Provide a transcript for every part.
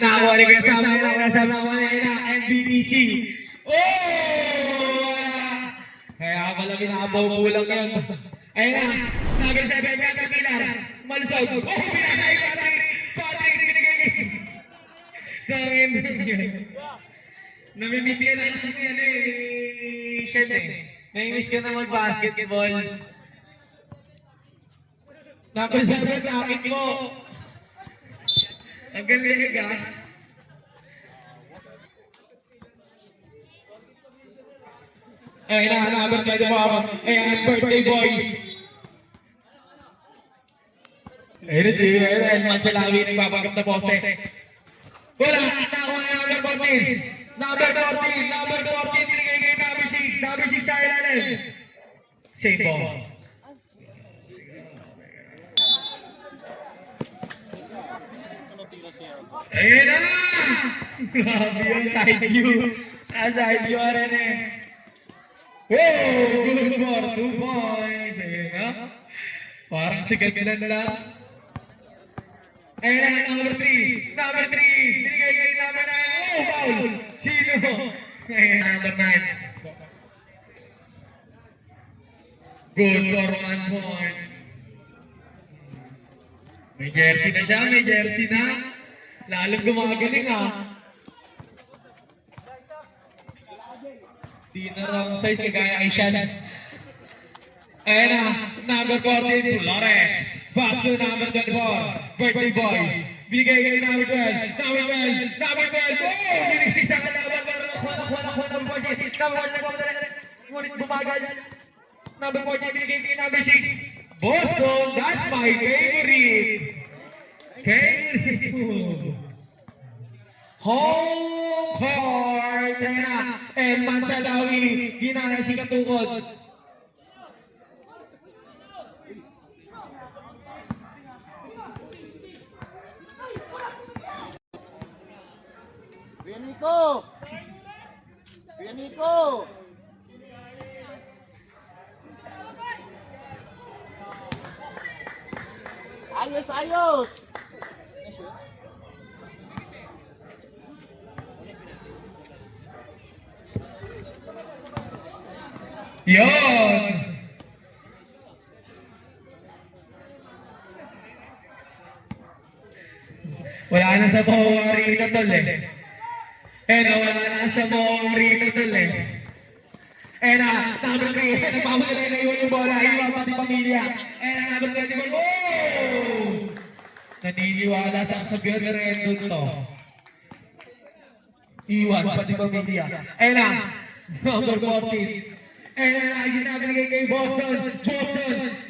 Nakakuha ni Kuya Sam. Nakakuha na MVPC. Oh! Kaya pala pinapabulang yun. Ayun na. Number 7, Caterpillar. Malusog. Oh! Pinasay Patrick! Patrick! Binigay! Namimiss ka na kasi yan eh. Chef eh. Namimiss ka na mag-basketball. Number 7, nakit mo. Ang galing ka. Ayun na, number 10 mo ako. Ayan, birthday boy. Ayun si Elman Salawi, nagpapagap na poste. Wala, nakuha na number 14. Number 14, binigay kay number 6. Number 6 sa ilalim. Same ball. Ayun na! Grabe yung side view. Side view ka rin eh. Oh! Good for 2 points. Ayun na. Parang sigat lang. Ayun na, number 3. Number 3. Binigay kay number 9. Oh, foul! Sino? Ayun, number 9. Good for 1 point. May jersey na siya, may jersey na. Lalong gumagaling ah. Di na wrong size kagaya Aishan. Ayun na, number 14, Flores. Pass to number 24, birthday boy. Binigay kay number 12, number 12. Oh! Binigay sa kalaban para nakuha number 14. Number 14, ngunit bumagal. Number 14, binigay kay number 6. Boston, that's my favorite. Home court. Ayun na, Elman Salawi. Ginana si Katukod. Bianiko! Ayos! Yon! Wala na sa Mawari na tol eh. Wala na sa Mawari na tol eh. Number 3, nagpamadali na iwan yung bola, iwan pati pamilya. Number 21, oh! Naniniwala sa referendum to. Iwan pati pamilya. Number 14. Binigay kay Boston.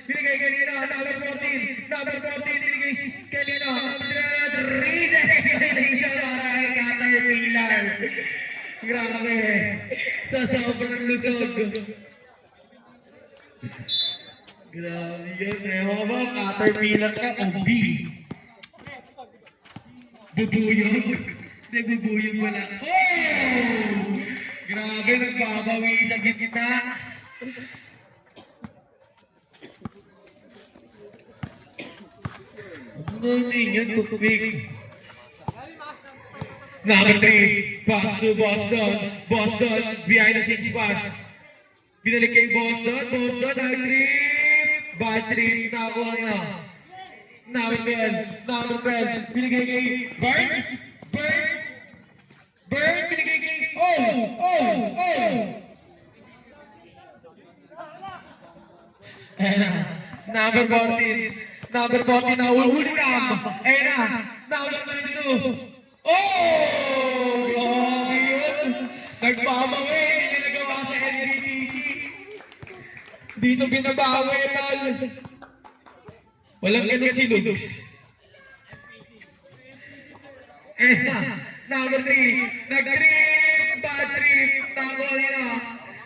Binigay kanina, number 14. Number 14, binigay kanina. Number 3, siya para kay Caterpillar. Grabe. Sa sobrang lusog. Grabe yun. Ewan ko ba, Caterpillar ka o B? Bubuyog. Nagbubuyog mo na. Oh! Grabe, nagbabawi sa gitna. Ano yun, tupig. Number 3, pass to Boston. Boston, behind the 6 pass. Binalik kay Boston, high trip. Bad trip, nakuha niya. Number 12, binigay kay Bird, binigay kay Number 14 na uhuli kam. Number 22. Oh! Grabe yun! Nagbabawi! Hindi nagawa sa NBTC. Dito binabawi, tol. Walang ganun si Lugs. Number 3. Nag-trip! Bad trip! Nakuha nila.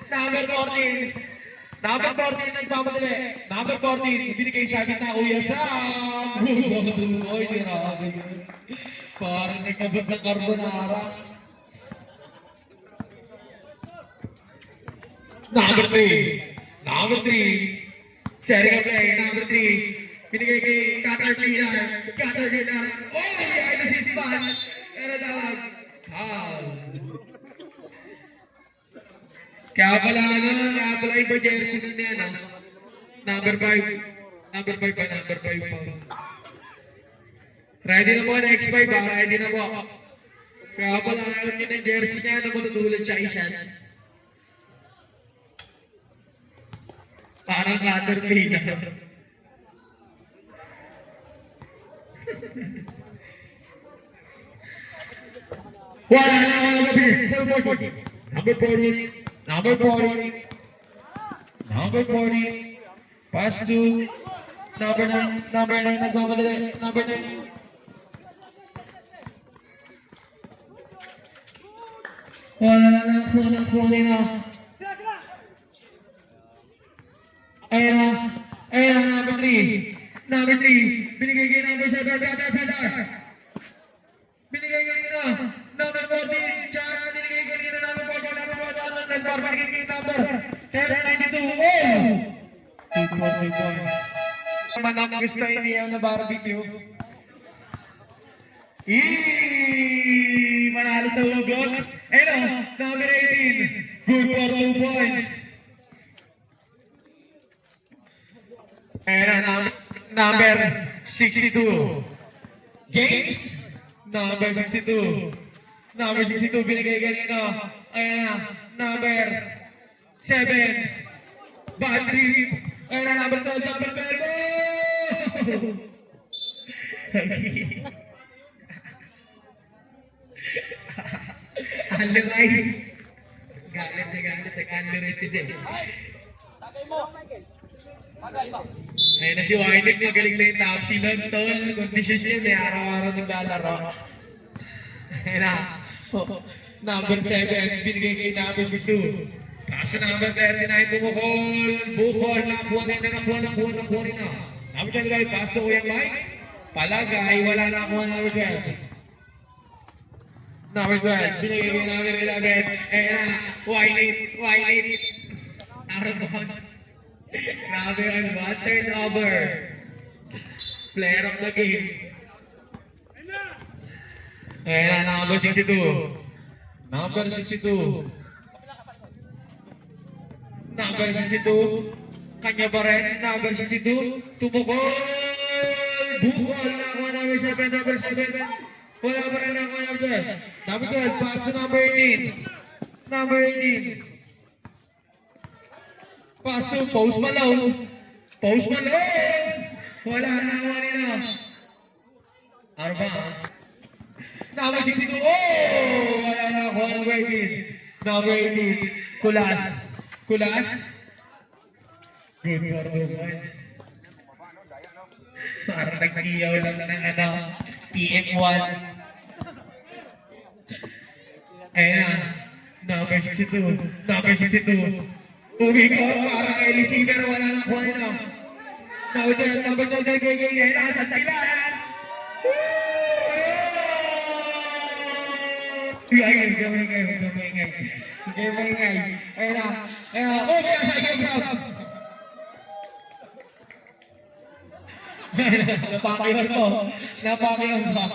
Number 14. Number 14 nagpamadali. Number 14. Binigay sa akin na Kuya Sam. Oy, grabe yun. Parang nagkabot ng carbonara. Number 3. Sharing a play. Number 3. Binigay kay Caterpillar. Oh! Ay, nasisipan. Pero Kaya pala ano, na-apply pa jersey na yan, ah. Number 5. Number 5 pa, number 5 pa. Ready na po, next 5 ha, ready na po. Kaya pala ayaw niya ng jersey niya na matutulad siya Ishan. Parang Caterpillar. Wala na number 40. Number 40. Number 40. Number 40. Pass to number 9. Number 9 nagmamadali. Number 9. Wala na. Ayan na. Ayan na, number 3. Number 3. Binigay kay number 7. Binigay kanina. Number 14. Diyan, binigay kanina. Number 14. Number 14. Binigay kay number 1092. Oh! 2 Manang gusto niya na barbecue. Manalo sa ugot. Ayun o, number 18. Good for 2 points. Ayun na, number 62. James. Number 62. Number 62 binigay kanina. Ayun na, number 7. Bad trip. Ayun na, number 12. Number 12. Underline. Galit. Underrated siya. Ayun na si Wynick, magaling na yung top silon, tol. Condition niya, may araw-araw naglalaro. Ayun na. Number 7, binigay kay number 62. Kaso number 39, Bukol, nakuha na. Number 25, pass to Kuya Mike. Palagay, wala na ako number 12. Number 12, binigay kay number 11. Ayun na, Wynick. Arabon. Grabe ang one turnover. Player of the game. Ayun na, number 62. Number 62. Number 62. Kanya pa rin. Number 62. Tumukol. Bukol. Nakuha number 7. Number 7. Wala pa rin nakuha number 12. Number 12. Pass to number 18. Number 18. Pass to Post Malone. Wala na nakuha nila. Arbanz. Number 62. Oh! Wala na nakuha number 18. Number 18. Kulas. Good for 2 points. Parang nag-iyaw lang ng TM1. Ayun na. Number 62. Umiko, parang kay receiver, wala na kuha nila. Number 12, ayun na, sa silan. Gamay. Ayun na. Oh, kaya sa iyo, Napakiyon mo.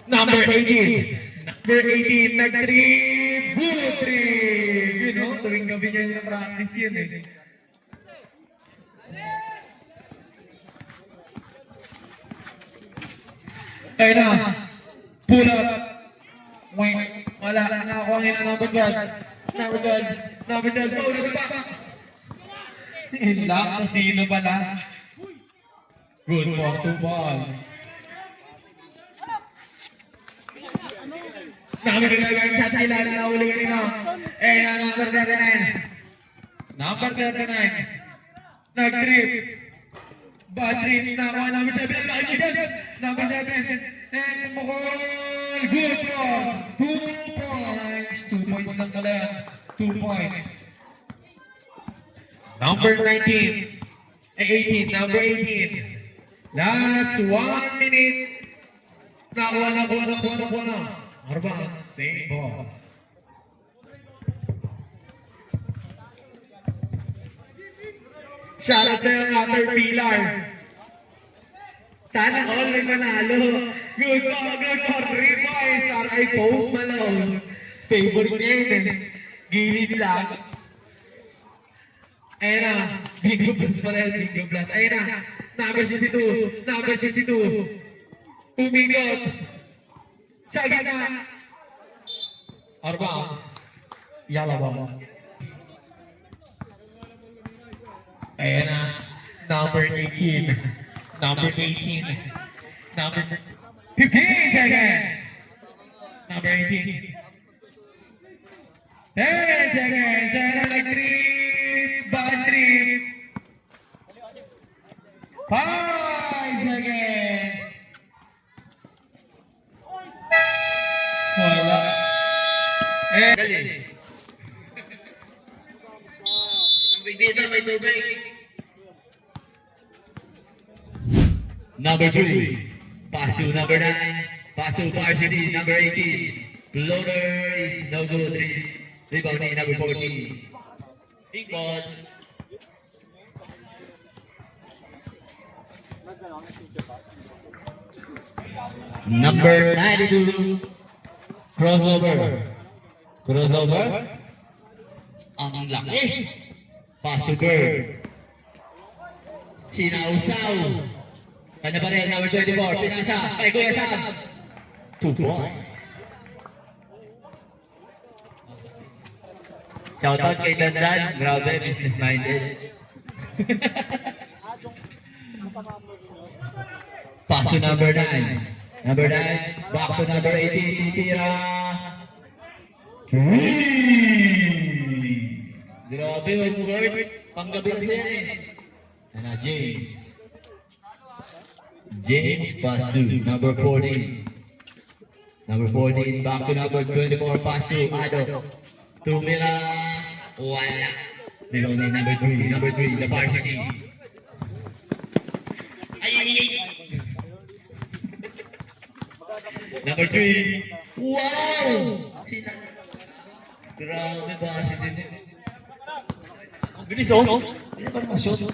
Number 18, nag-trip, bullet trip. You know, tuwing gabi niya yung practice yun eh. Ayun na, pull up. Wala na ako ang ilang number 12. Number 12, oh, nagpa. Inlock, sino pala? Good for 2 balls. Number 11, sa ilan na uli kanina. Eh, number 39. Nag-trip. Bad trip. Nakuha number 7. Number 7. And Mukol. Good for 2 points. 2 points lang pala. 2 points. Number 19. 18. Number 18. Last 1 minute. Nakuha. Arbanz, same ball. Shout out sa yung Caterpillar. Sana all may manalo. Good for 3 points. Para ay Post Malone. Favorite niya yun eh. Gilid lang. Ayan na. Bingo plus pala yun. Bingo plus. Ayan na. Number 62. Number 62. Umingot. Sa gitna. Out of bounds. Yellow ball. Ayan na. Number 18. Number 18. Number 15 seconds. Number 18. 10 seconds. Ayan na nag-trip. Bad trip. 5 seconds. Wala. Galing. Dito may tubig. Number 3. Pass to number 9. Pass to varsity number 18. Floater is no good. Rebounding number 14. Big ball. Number 92. Crossover. Crossover. Ang laki. Pass to Bird. Sinausaw. Kanya pa rin, number 24. Pinasa. Kay Kuya Sam. 2 points. Shoutout kay Dandan. Grabe, business-minded. Pass to number 9. Number 9. Back to number 18. Titira. 3. Grabe, Word. Panggabi kasi yan eh. Ano, James. James pass to number 14. Number 14, back to number 24, pass to Ado. Tumira. Wala. Rebounding number 3, the varsity. Ay. Number 3. Wow! Grabe varsity. Bilis oh. Hindi pa naman shoot.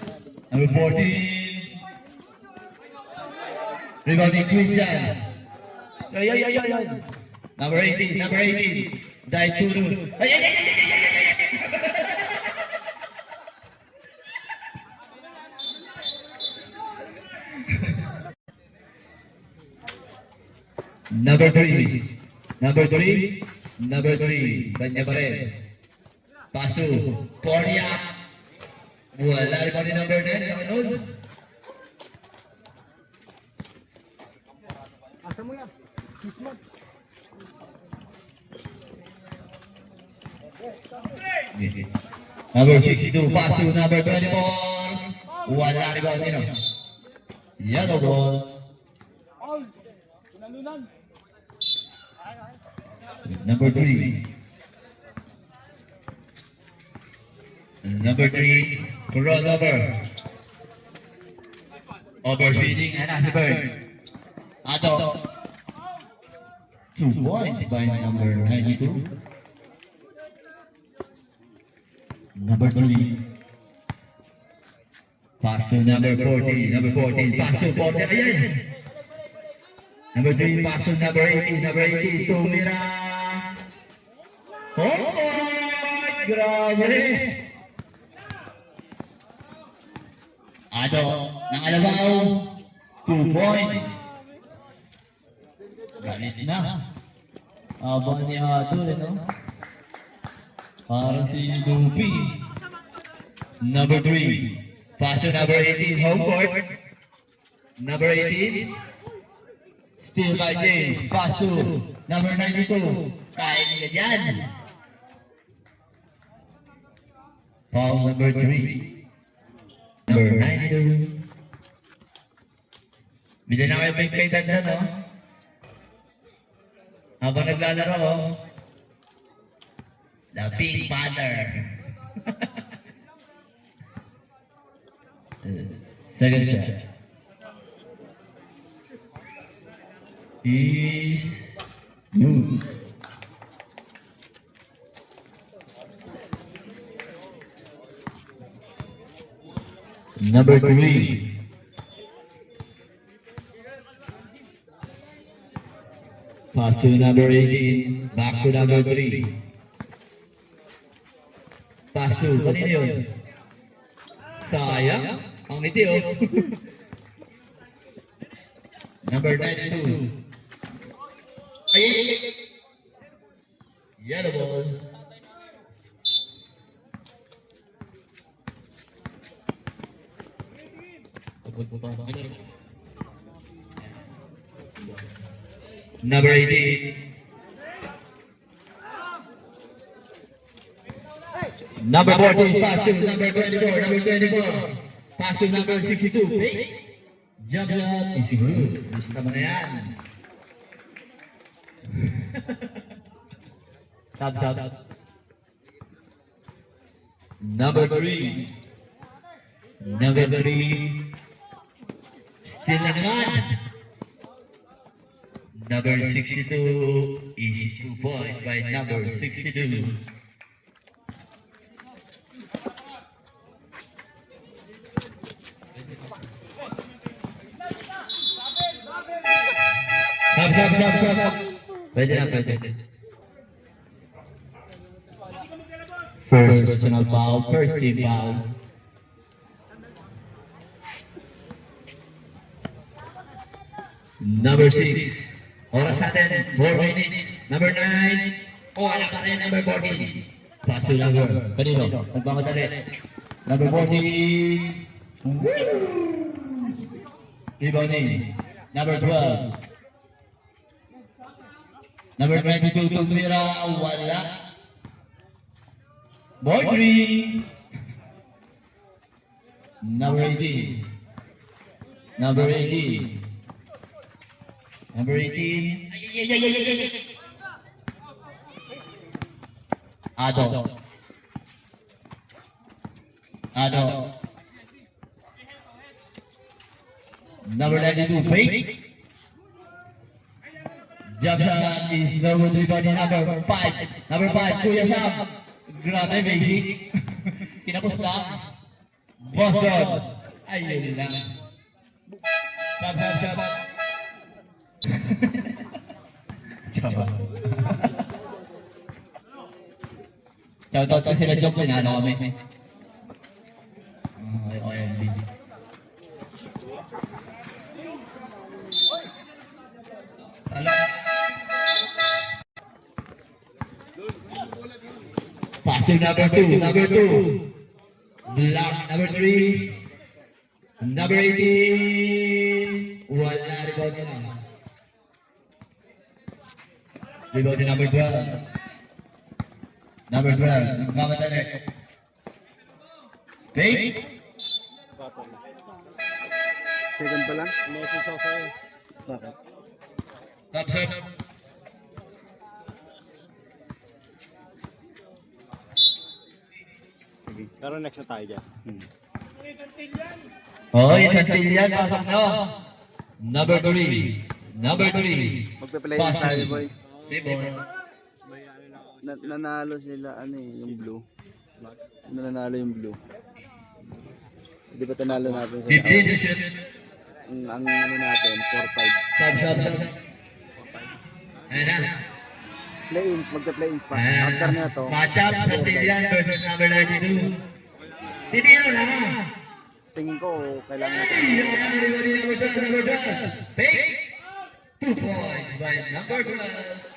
Number 14. Rebounding Christian. Ay. Number 18. Dive Turus. Ay. Number 3. Kanya pa rin. Paso. Korea. Wala rin kami number 10. Kamanod. Asa mo yan? Kismat. Number 62. Paso. Number 24. Wala rin kami no. Yellow ball. Number 3. Number 3, crossover. Overfeeding and Asperger. Ato. 2 points by number 92. Number 3. Pass to number 14. Pass to 40. Ayan. Number 3, pass to number 18. Tumira. Oh, grabe. Ado, ng Alabaw, 2 points. Galit na. Abang ni Ado rin, no? Parang si Lupi. Number 3. Pass to number 18, home court. Number 18. Still by James. Pass to number 92. Kaya nila dyan. Foul number 3. Number 92. Bili na kayo kay Dandan, no? Habang naglalaro, oh. The Big Father. Second shot. Is good. Number 3. Pass to number 18. Back to number 3. Pass to, kanino yun? Sayang. Ang ngiti oh. Number 92. Ay! Yellow ball. Number 18. Number 14, pass to number 24, number 24. Pass to number 62. Fake. Jump shot is good. Gusto mo na yan. Tap, tap. Number 3. Number 3. Still na naman. Number 62 is 2 points by number 62. Stop. Pwede na. First personal foul, first team foul. Number 6. Oras natin, 4 minutes. Number 9. Wala pa rin, number 14. Pass to number. Kanino? Nagmamadali. Number 14. Rebounding. Number 12. Number 22, tumira, wala. Boy Green. Number 18. Number 18. Number 18. Ado. Number 92, fake. Jump shot is no good rebound number 5. Number 5, Kuya Sam. Grabe, basic. Kinapos lang. Boston. Ayun lang. Stop. Chaba. Shoutout kasi na joke, pinano kami. OMB. Passing number 2. Block number 3. Number 18. Wala rebound na. Rebound ni number 12. Number 12. Nagmamadali. Fake. Second pa lang? Message ako sa'yo. Bakit? Top shot. Sige. Pero next na tayo dyan. Oh, isang pilyan. Pasok na. Number 3. Magpe-play na tayo, boy. Sibor. Nanalo sila, yung blue. Nanalo yung blue. Hindi ba tanalo natin sa 15 to shoot. ang natin, 4-5. Sub. Ayan na. Play-ins, magpe-play-ins pa. Ayan After na. na to, Matchup sa pilyan versus number 92. Tinira na. tingin ko, kailangan natin. Number 12. Fake. 2 points by number 12.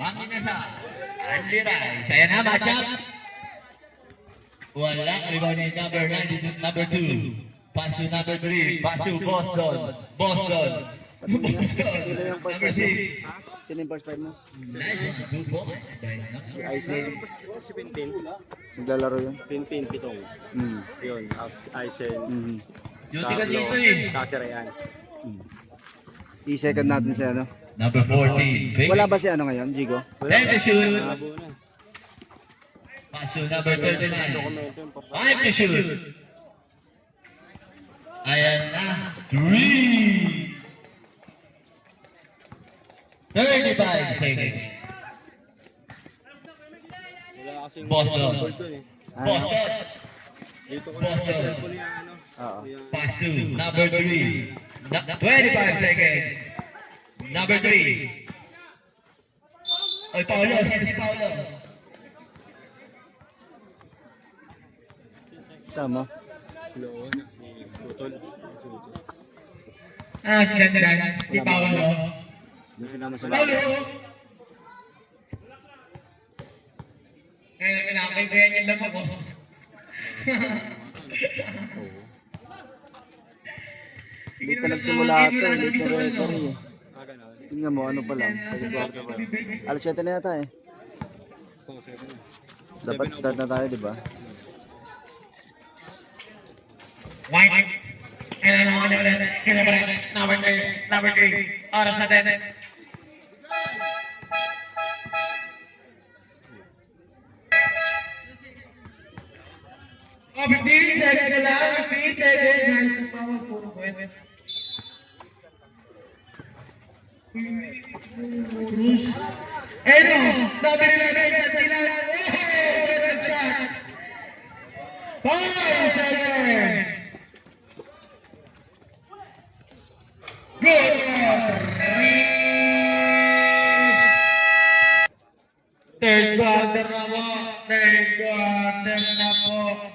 Manginasa. Anliray. Saya na matchup. Wala. Rebound ni number 9. Number 2. Pass to number 3. Pass to Boston. Sino yung first Number 5 mo? 6. Sino yung first 5 mo? Nice. 2 points by number Isaac. Si Pintin. Naglalaro yun? Pintin, pitong. Yun, Aisen. Duty ka dito eh. Kasirayan. I-second natin si ano. Number 14. Fake. Wala ba si ano ngayon, Jigo? Time to shoot. Labo na. Pass to number 39. Dokumento yung papa. 5 to shoot. Ayan na. 3. 35 seconds. Wala kasing Boston. goal dun eh. Boston. Dito ko lang sa circle yung ano. Oo. yung- Pass to number 3. 25 seconds. number 3. Oy, Paolo, si Paolo. Tama. Slow na. Putol. Si Dandan, si Paolo. Doon sinama sa Paolo! Ngayon, pinakaibayan yung lamang ko. Hindi ka nagsimula ito, late na referee eh. Ah, ganun. Tingnan mo, ano pa lang, second quarter pa. Alas 7 na yata eh. Kung sa'yo na. Dapat start na tayo, di ba? White. Kailan naman ulit. Kailan pa rin. Number 3. Number 3. Oras natin. Oh, 15 seconds na lang. 15 seconds. Sa sama po. Edo, number 11 sa sila. Oh, good shot. 5 seconds. Good. Third quarter na po. Third quarter na po.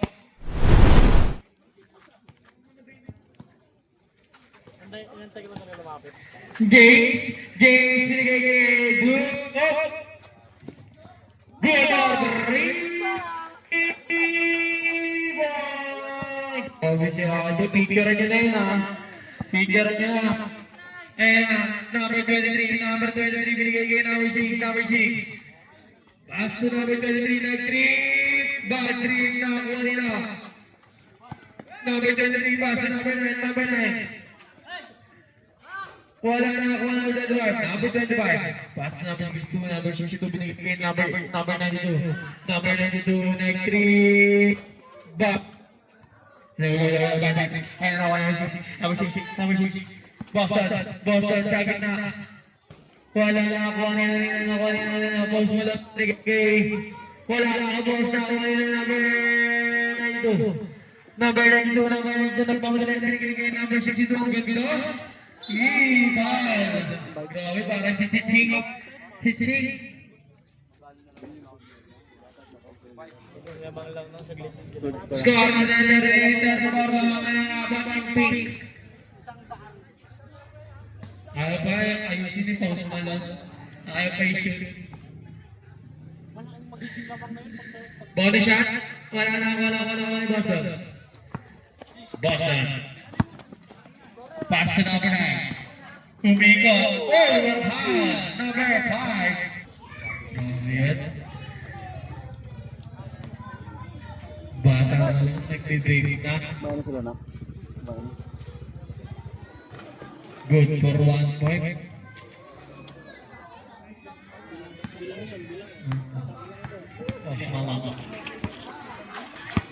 James, binigay kay Duke. Oh! Good order. Sabi siya, picture nyo na yun ha. Picture nyo na. Ayan, number 23, binigay kay number 6, Pass to number 23, nag 3. Bad 3 na kuha nila. Number 23, pass to number 9. Wala na dyan, number 25. Pass number 62, number 62, binigay kay number 92. Number 92, nag 3. Bad. Ayan na, number 6. Boston, sa gitna. Wala na, kuha nila, Post Malone, kay. Wala na, boss na, kuha nila, number 92, nagpamadala kay number 62, ang ganda. Grabe, parang titsing. Score na rin, pero mga nangabot ng pink. Ayaw pa, ayusin ni Post Malone. Ayaw pa i-shoot. Body shot. Wala ni Boston. Pass to number 9. Umikot. Overhand. Number 5. Ayan. Bata nagtitraining na. Bayan na sila na. Bayan. Good for 1 point.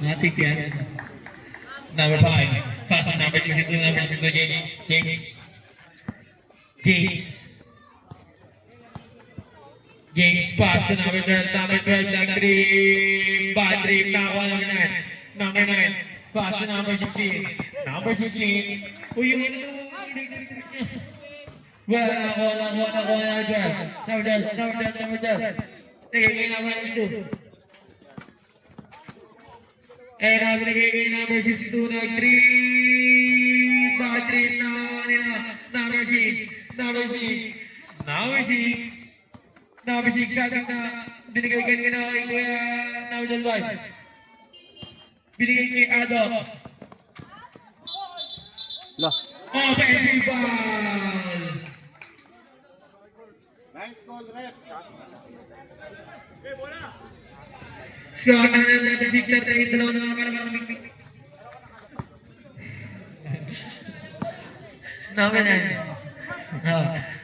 Natik yan. Number 5. Pass on number 62, James pass to number 12, like 3. Bad trip, nakuha number 9. Pass to number 16. Uy, yung wala na dyan. Number 12. Sige, number 2. And nabigay kay number 62 na 3. Bad trip, nakuha nila. Number 6. Number 6 shot na binigay kanina kay Kuya number 5. Binigay kay Ado. Lah. Offensive ball! Nice call, ref. Score na ng number 6 na tayo. Dalawa na mga karamang mikmik. Number 9.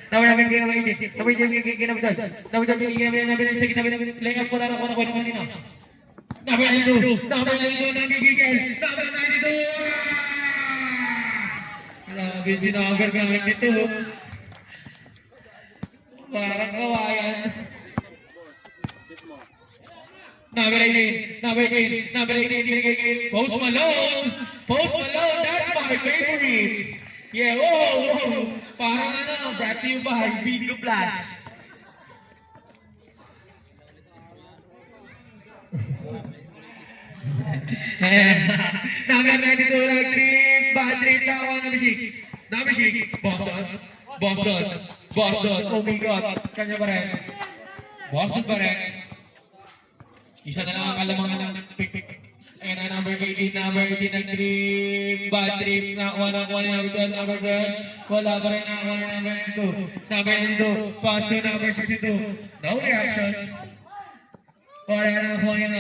Number 9 kaya may ikit. Number 9 kaya number 12. Number 12 kaya number 9. Sige, sabi namin. Layup ko na ako kanina. Number 92. Nagigigil. Number 92. Grabe, sinagar ka nito. Parang kawayan. Number 18, binigay kay Post Malone, that's my favorite. Yeah, oh! Parang ano, brought to you by Video Plus. Number 92, like trip, bad trip, that one, number 6. Number 6, Boston. Boston. Boston. Oh my God. Kanya pa rin. Boston pa rin. Isa na lang ang kalamangan ng pick. Ayan na, number 18, number 18, nag-trip, bad trip, nakuha na ni number 12, number 12. Wala pa rin nakuha ni number 92. Number 92, pass to number 62. No reaction. Wala na nakuha ni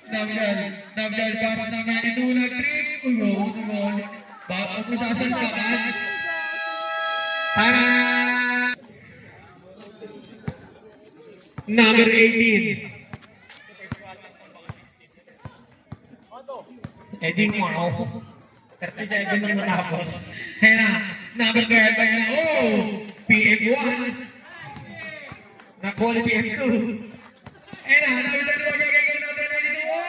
Nabdal, pass to number 92, nag-trip. Uy, bakit mo sasalpakan? Para number 18. Eding wow. 37 nang matapos. Ayan na. Number 12. Ayan na. Oh! PM1. Nakuha ni PM2. Ayan na. Number 12. Number 92. Oh!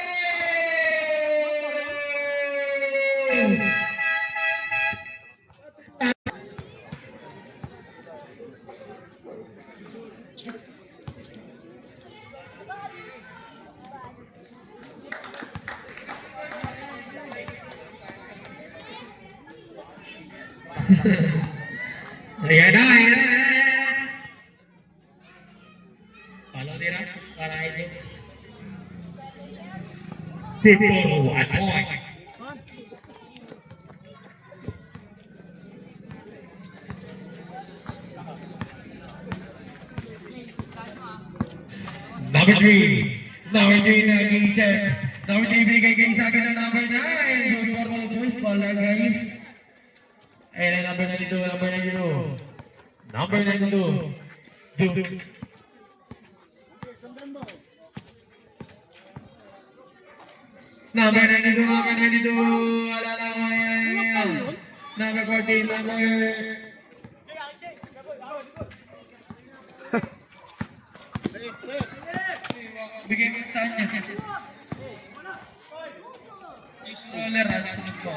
Ayan na, ayan na. Follow nila para ito. Dito, 1 point. Number 3. Number 3 na game set. Number 3 binigay kay sa akin na number 9. Good for the points. Palagay. Ayan na, number 92, number 92. Number 92. Duke. Number 92, number 92. Wala na mo yan. Number 14, number... Bigay mo sa kanya. Solar at sunod ko.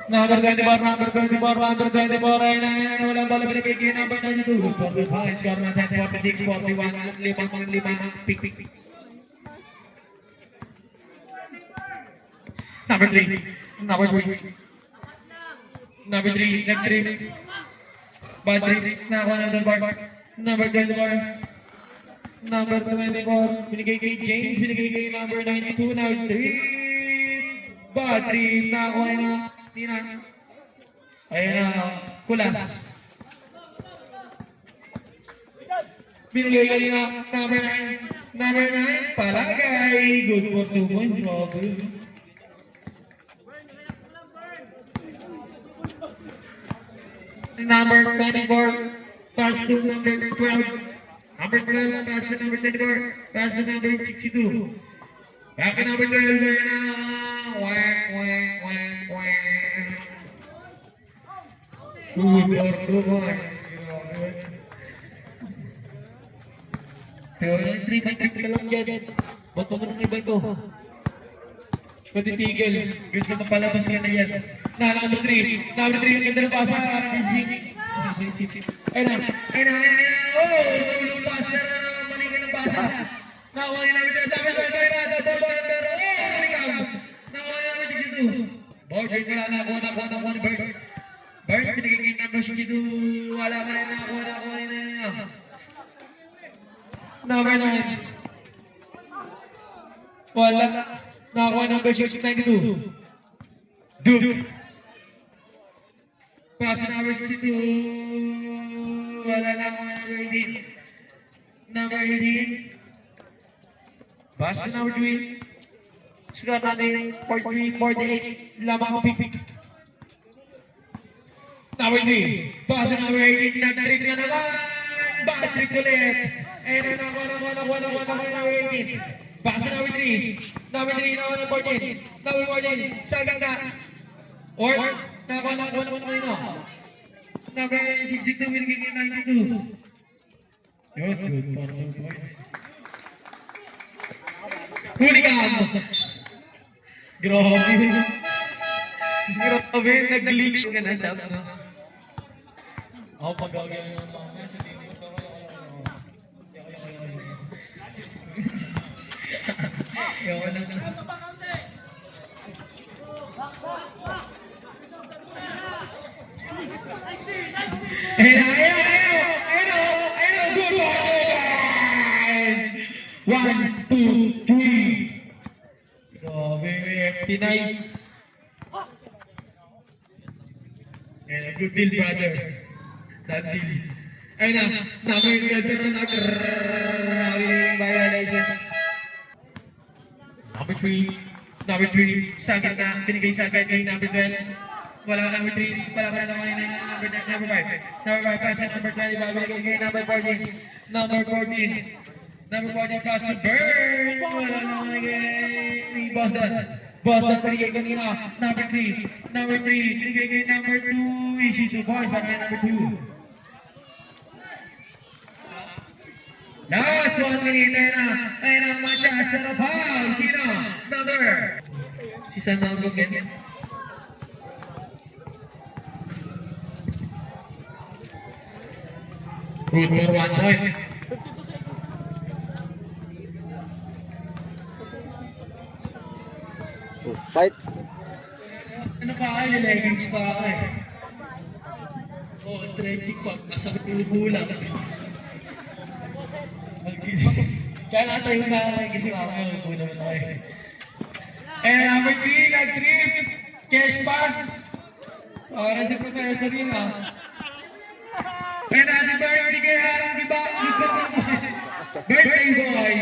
Number 24, number 24, number 24, ayun na, walang bola binigay kay number 92. 45, score na 10, 46, 41, 5, pick. Number 3, number 3. Number 3, nag-trip. Bad trip, nakakuha ng board. Number 24. Number 24, binigay kay James, binigay kay number 92, now 3. Bad trip, nakakuha na. Ayan na, Kulas. Binigay kanina, number 9. Number 9, Palagay. Good for 2 points, Robin. Number 24, pass to number 12. Number 12, pass to number 24, pass to number 62. Back to number 12, ayan na. Wang. Good for 2 points. Pero yung 3 ka lang dyan. Ba't mo nang iba ito? Patitigil. Gusto mo palabas ka na yan. Number 3. Number 3 yung ganda ng pasa. Ayun na. Oh! Tulong pasa na naman. Mali ka ng pasa. Nakuha niya namin dyan. Dapat na. Oh! Malikam. Nakuha niya namin dito. Board break wala. Nakuha ni Bird. Bird, pinigiging number 62. Wala ka rin. Nakuha nila. Number 9. Wala. Nakuha number 692. Duke. Pass number 62. Wala na ako number 18. Number 18. Pass number 3. Score natin 43, 48. Lamang pick. Number 3. Pass number 18. Nag-trick na naman. Bad trick ulit. Ayun na nakuha number 18. Pass number 3. Number 3 nakuha ng 14. Number 14. Sa ganda. Or, nakuha kanina. Number 62, binigay 92. Good for 2 points. Huli ka! Grabe. Grabe, nag-glitch ka na sa no? Ako pag gagawin ng mga sa dito sa Ayoko na. Good morning, guys! 1, 2, 3. Grabe, empty night. Good deal, brother. That deal. Ay na, namin ka pero nag-rallying violation. Number 3, sagad na, binigay sagad kay number 12. Wala ka number 3, wala ka na naman yung number 5. Number 5, pass at number 25, binigay kay number 14. Number 14. Number 14, pass to Bird. Wala naman kay Boston. Boston, binigay kanina. Number 3, binigay kay number 2. Easy to boys, para kay number 2. Last 1 minute na. Ay ng Manchester foul. Sino? Number. Si Sanando ganyan. Good for 1 point. Post fight. Ano ka ay leggings pa ako eh. Oh, stretching ko. Nasa tubo lang. Kaya nga tayo na kasi mamaya upo naman tayo. And number 3, nag-trip. Cash pass. Para si Professor yun ah. And happy birthday kay Harang Diba? Birthday boy.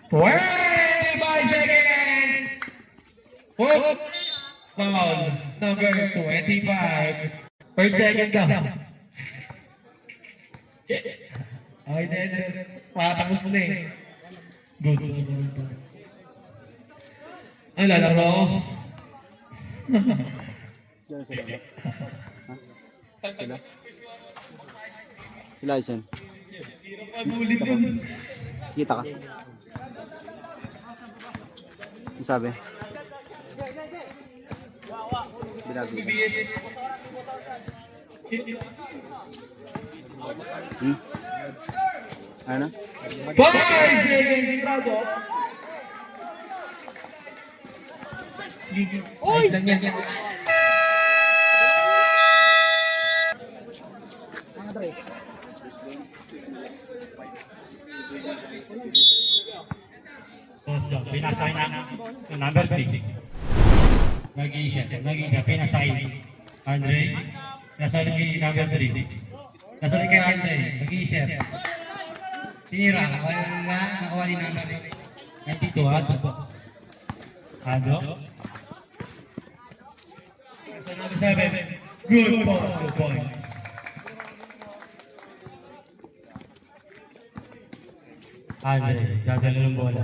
25 seconds. Oh. Foul. Number 25. Per second ka. Ay, patapos na eh. Good. Ang lalaro ako. Diyan sila. Ha? Sila? Sila Isen. Pagulit yun. Kita ka? Ang sabi? Binagi ka. BS. Ano? 5 seconds entrado. Uy! Lang yan. Pinasay na number 3. Nag-iisa, pinasay. Andre, nasa number 3. Nasa kay Andre, nag-iisa. Tinira, nakuha ni number 92, Ado. So number 7. Good points. Andre, dadalo ng bola.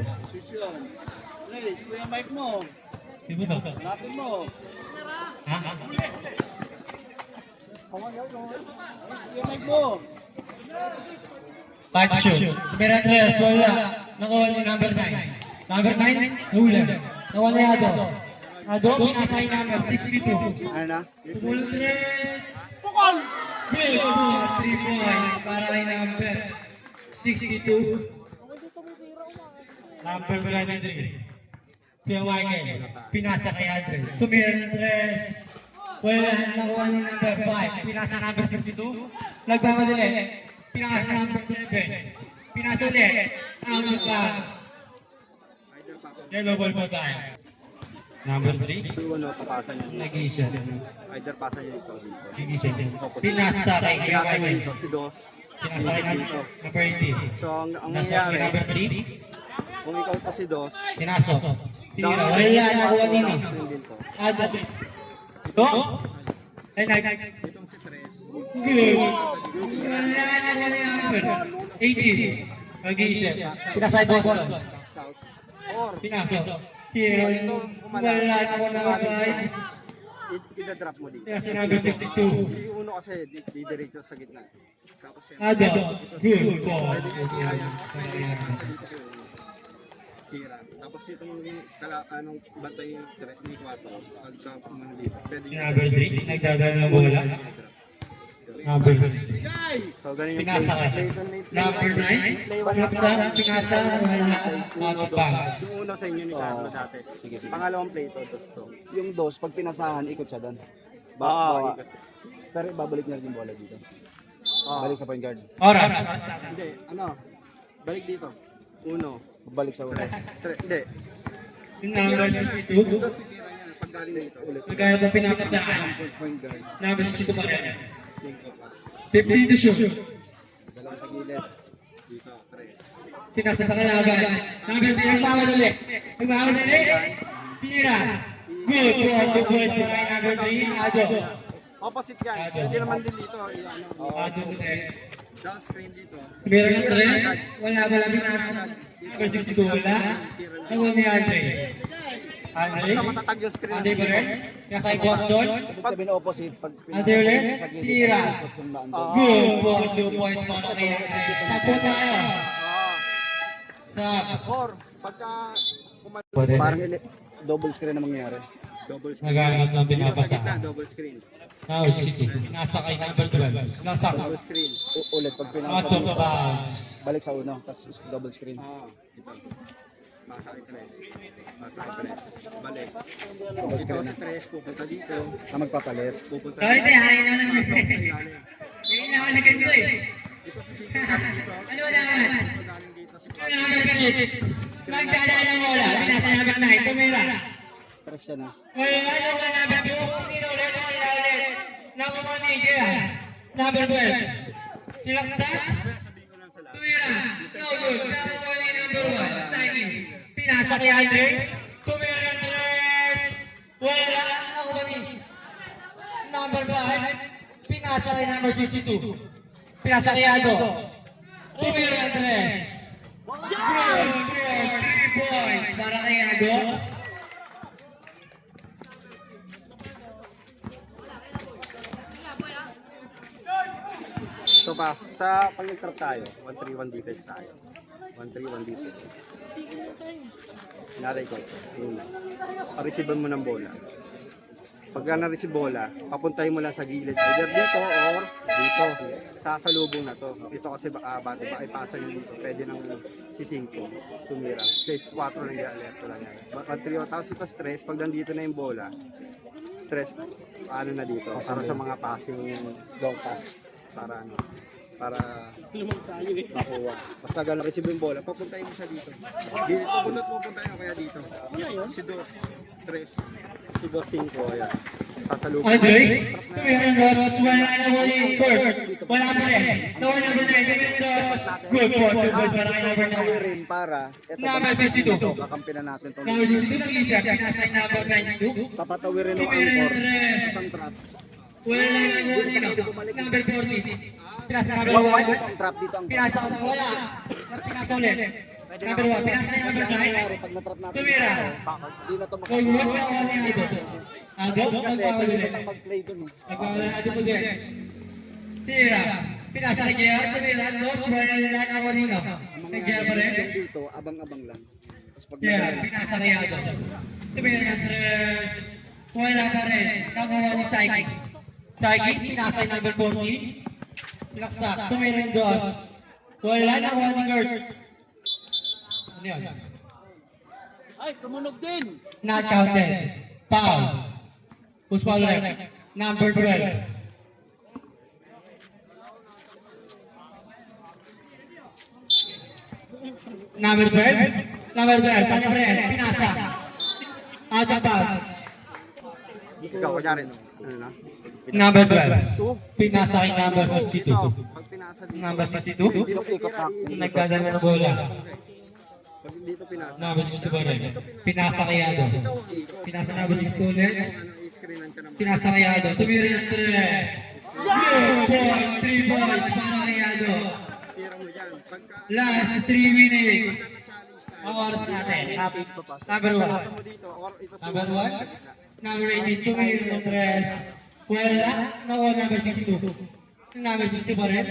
Please, kuya mic mo. Sino to? Lapin mo. Ha? Kuya mic mo. Fight shoot. Tumira Andres, wala. Nakuha ni number 9. Number 9, hula. Nakuha ni Ado. Ado, pinasa yung number 62. Ano na? Tumulong Andres. Pukol! Good for 3 points para kay number 62. Number 93. Kuya Michael, pinasa kay Andre. Tumira ni Andres. Wala, nakuha ni number 5. Pinasa number 62. Nagmamadali. Pinasa number 7. Pinasa ulit. Out of bounds. Yellow ball pa tayo. Number 3. Ano, papasan niya. Nag-iisa. Either pasan niya ito dito. Nag-iisa. Pinasa kay Kuya Pinasa niya Michael. dito, si Dos. Pinasa kay number 80. So, ang Nasa kay nangyayari, number 3. kung ikaw pa si Dos, Pinasok. Tira. Wala, nakuha nini. screen din to. Ado. To. Ay, Itong si Tres, good. Wala, nakuha ni number 80. Mag-iisa. Pinasa kay Boston. South. Or, Pinasok. Tira. Wala, nakuha number 5. ida-drop mo dito. Pinasa number 62. Si Uno kasi, didiretso sa gitna. Tapos yan. Ado. Good ball. Pwede niya tira yan. Pwede niya dito kay Uno. tira. Tapos itong anong bantay ni 4, pagka kumano dito, pwede Yung number 3, nagdadala ng bola. Number 3. Bigay! So, ganun yung Pinasa ka. play doon na yung play. Number 9, panaksa, pinasa, wala, out of bounds. Yung una sa inyo ni Carlo dati. Pangalawang play to, tapos to. Yung dos, pag pinasahan, ikot siya doon. Oo, ikot. Pero babalik niya rin yung bola dito. Balik sa point guard. Oras. Hindi, ano, balik dito. Uno. Balik sa ulo. Hindi. Yung number 62, Tapos titira yan, pag galing dito. Ulit. magkano itong pinapasahan? Point guard. Number 62 pa rin. 5 pa. 50 to shoot. Dalawa sa gilid. Dito, 3. Pinasa sa kalaban. Number 3, nagmamadali. Nagmamadali. Tira. Good. 2 points para kay number 3. Ado. Opposite yan. Pwede naman din dito. Ano, Ado ko din. down screen dito. Meron ng 3. Wala pinasa. Number 62 wala. Nakuha ni Andre. Andre. Basta matatag yung screen. Andre pa rin. Nasa kay Boston. Ibig sabihin opposite. Pag Andre ulit. sa gilid, Tira. ikot yung daan doon. Good. 2 points para kay Andre. 10 tayo. Sa Or, pagka Parang double screen na mangyayari. double screen. Nagaganap ng Dito sa pinapasa. gitna, double screen. Now, City. Nasa kay number 12. Nasa Double screen. Ulit pag out pinasa of bounds. balik sa uno, tapos double screen. Ito. Masa kay Tres. Masa kay Tres. Balik. Double Ito screen si na. Tres, pupunta dito. Na magpapalit. Pupunta Sorry, dito. hain na naman. Sa ilalim. Yung inaulagan ko eh. Ito si Sito, galing dito. Ano ba naman? Ito galing dito si Pablo. Number 6. Magdadala ng bola. Pinasa number 9. Tumira. Tres siya na. Wala nga naman number 2. Tinulit mo ilalit. Nakuha ni Ikea. Number 12. Tilaksa. Sabihin ko lang sa lahat. Tumira. No good. Nakuha ni number 1. Signing. Pinasa kay Andre. Tumira ng 3. Wala. Nakuha ni number 5. Pinasa kay number 62. Pinasa kay Ado. Tumira ng 3. Good. 3 points para kay Ado. Ito pa, sa pag nag-trap tayo, 1-3-1 defense tayo. 1-3-1 defense. Naray ko, yun lang. Pa-receivean mo ng bola. Pagka na-receive bola, papuntahin mo lang sa gilid. Either dito or dito. Sasalubong na to. Ito kasi bago ba ipasa nyo dito. Pwede nang si 5 tumira. Kasi 4 lang yan, left lang yan. 1-3-1. Tapos ito stress, pag nandito na yung bola, stress, ano na dito. Para sa mga passing long pass. Para ano, para makuha. Basta gano'n receive yung bola, papuntahin mo siya dito. Dito, pupuntahin mo kaya dito. Si 2, 3, si 2, 5, ayan. Sasalubong. Andre, tumira ng 2. Wala na mo yung court. Wala pa rin. No number 9. Tumira ng 2. Good for 2 points para kay number 9. Rin para, ito Number 62. kakampi na natin to. Number 62 nag-isa. Pinasa yung number 92. Papatawirin ng Tumira angkor. ng 3. Isang trap. Wala na mo number 40. Pinasa number Wag 1. ang trap dito ang Pinasa ko sa wala. Pinasa ulit. Number 1. Pinasa yung number 9. pag na-trap natin. Tumira. Di na to Kung huwag na ako ni Ado. Ado, kasi ang pwede ulit. isang mag-play dun. Nagpapala Ado po din. Tira. Pinasa kay JR. Tumira. Lost. Wala na ako nino. Kay JR pa rin. Dito, abang-abang lang. Tapos pag JR. Pinasa kay Ado. Tumira ng 3. Wala pa rin. Nakuha ni Saiki. Saiki. Pinasa yung number 40. Laksa. Tumira ng 2. Wala na ako ni Gert. Ano yun? Ay, tumunog din! Not counted. Foul. Who's foul left? Number 12. Number 12? Number 12. Saan pa rin? Pinasa. Out of bounds. Ikaw, kunyari, ano na? Number 12. Pinasa kay number Ito, 62. pag pinasa dito, Number 62? hindi mo titira. Nagdadala ng bola. Pag dito pinasa, Number 62 pa rin. Pinasa kay Ado. Pinasa number 62 ulit. screenan ka naman. Pinasa kay Ado. Tumira ng 3. Good point. 3 points para kay Ado. Tira mo dyan. Pagka Last 3 minutes. Ang oras natin. Number 1. pinasa mo dito, or ito sa Number 1. Number 18. Tumira ng 3. Wala. Nakuha number 62. Number 60 pa rin.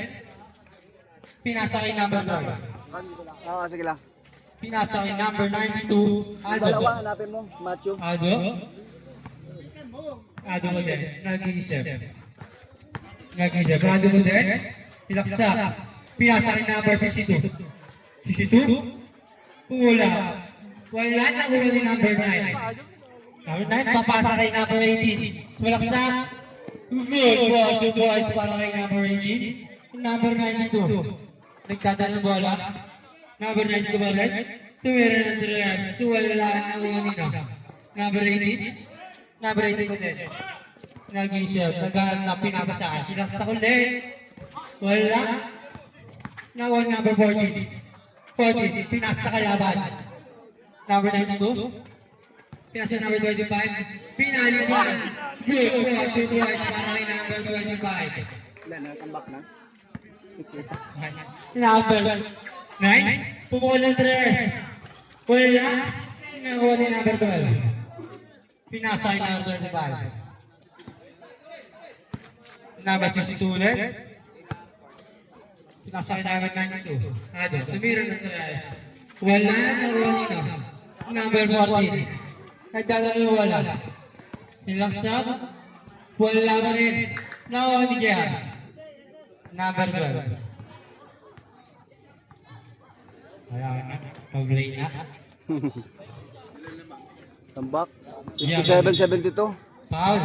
Pinasa kay number 12. sige lang. Pinasa kay number 92, Aldo. Dalawa, hanapin mo, Macho. Aldo. Aldo mo din. Nag-iisip. Aldo mo din. Pinaksa. Pinasa kay number 62. 62? Pumula. Wala na ulo ni number 9. Number 9, papasa kay number 18. Pinaksa. Good ball to boys para kay number 18. Number 92. Nagtadaan ng bola. Number 92 ba rin? Tumira ng dress. Wala na ulo nino. Number 18. Number 18 ko din. Nag-isip. Naghanap pinapasaan. Sinaksa ulit. Wala. Nakuha number 14. 14. Pinasa kalaban. Number 92. Pinasa number 25. Pinali pa. Good ball to boys para kay number 25. Ilan na, tambak na. Number 9. Pumukul ng dress. Wala. Nakuha ni number 12. Pinasa kay number 25. Number 62 ulit. Pinasa kay number 92. Ado, tumira ng dress. Wala. Nakuha nino. Number 14. Nagdadalo wala. Nilaksak. Wala pa rin. Nakuha ni Gia. Number 12. Ayan na. Mag-lay na. Tambak. 57-72. Foul.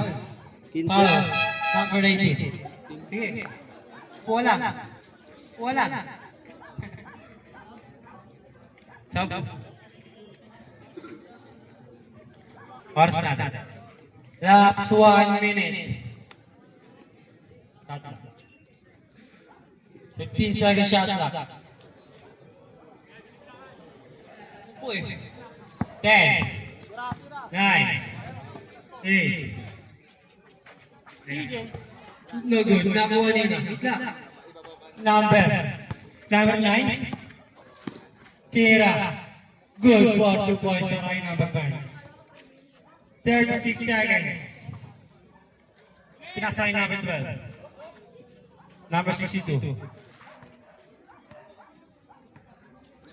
15. Foul. Number 19. Sige. Wala. Wala. Stop. Oras na. Laps 1 minute. 15 seconds shot clock. 10, 9, 8. No good. Nakuha nila. Number 9. Tira. Good for 2 points para kay number 9. 36 seconds. Pinasa kay number 12. Number 62.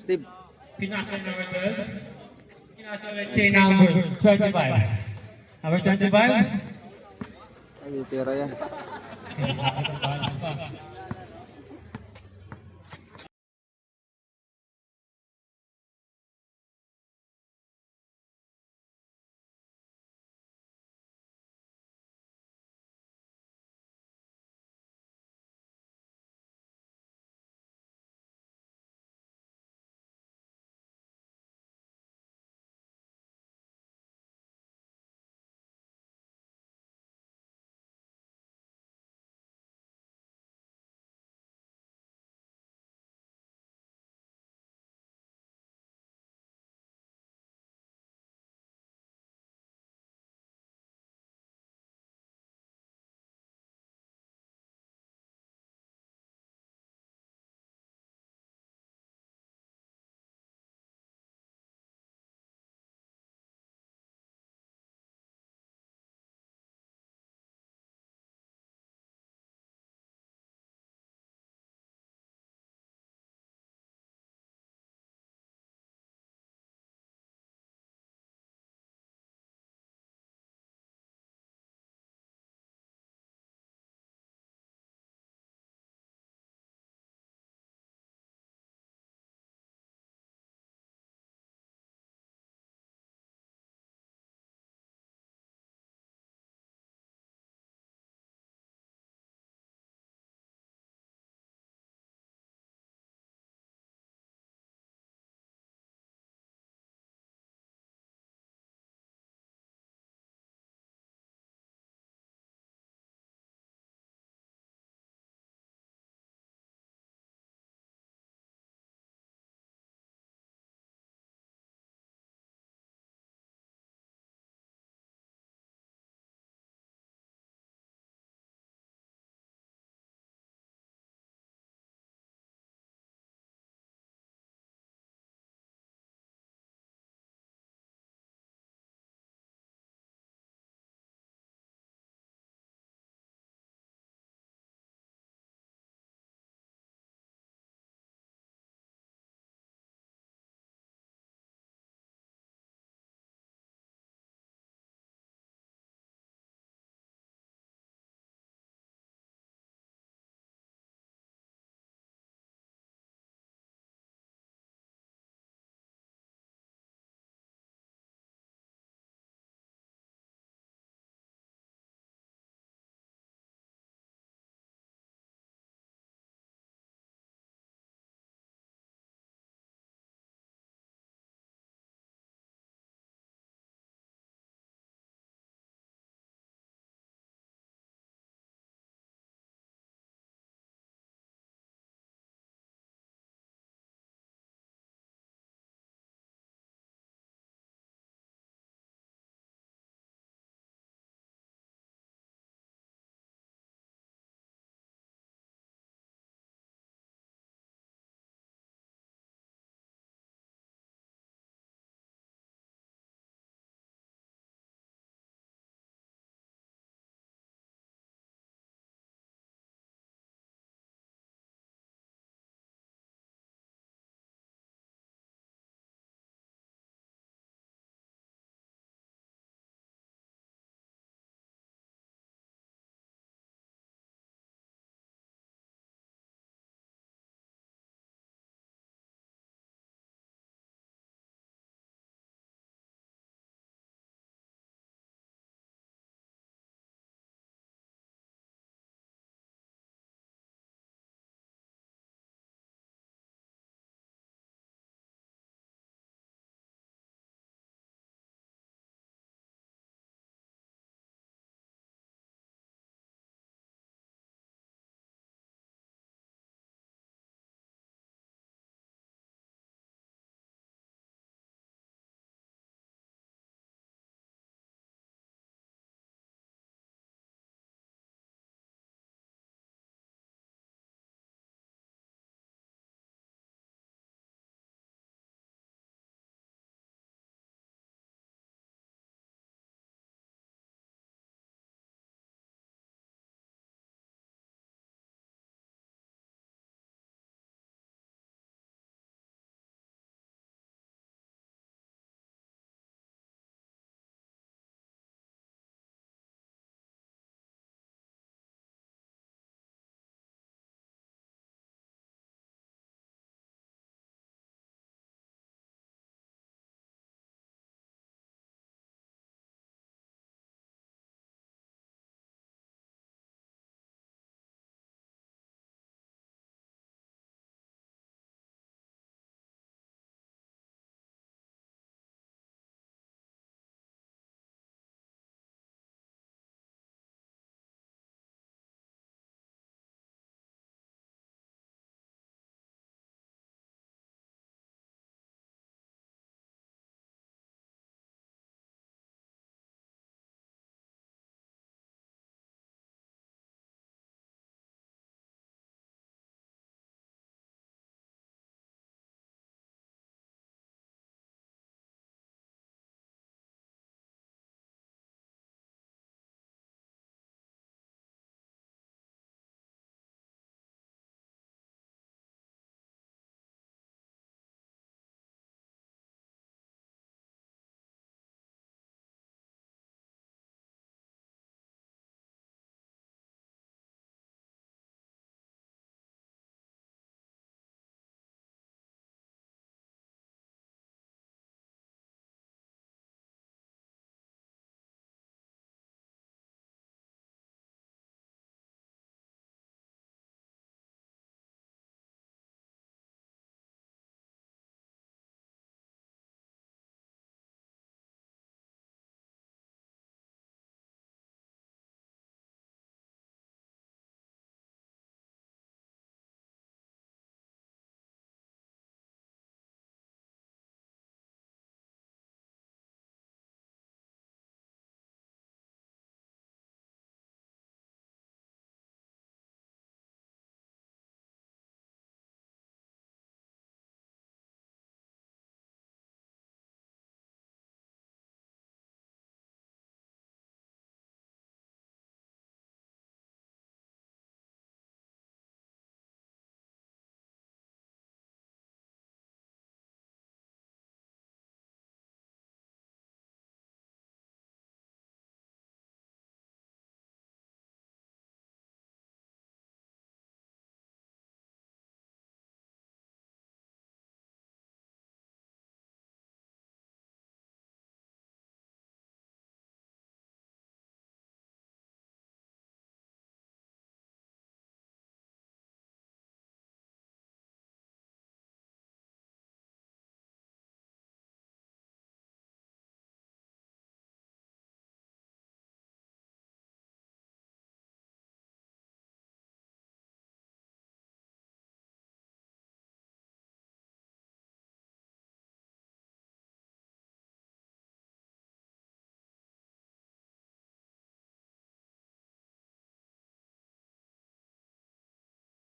Steve. Pinasa number 12. Pinasa ulit kay number 25. Number 25. Ay, tira yan. Pinasa pa.